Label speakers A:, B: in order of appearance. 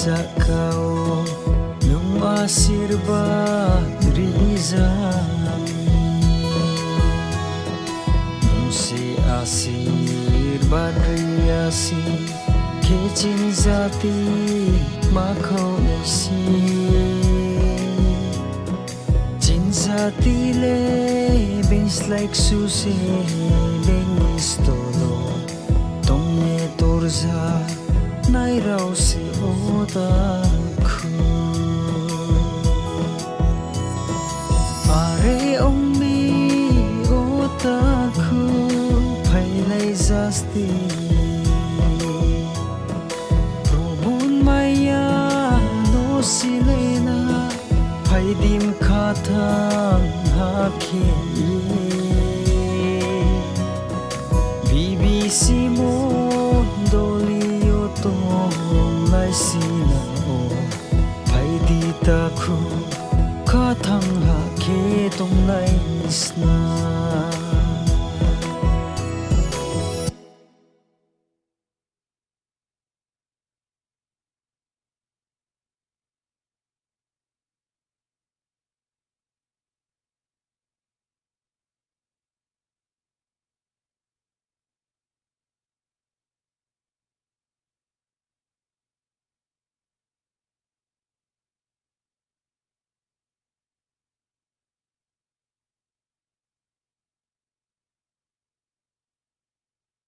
A: kau nung asirbat rizami nung si asirbat riasi kecin zati makau isi cin zati le bens like suse bengis tolo tongye torza nai rau se oda khu are ommi oda khu phai lai jasti probun maya no silena phai dim khathang ha khe BBC mo doli tong lai sina o phai di ta khu kha thang ha ke tong lai sna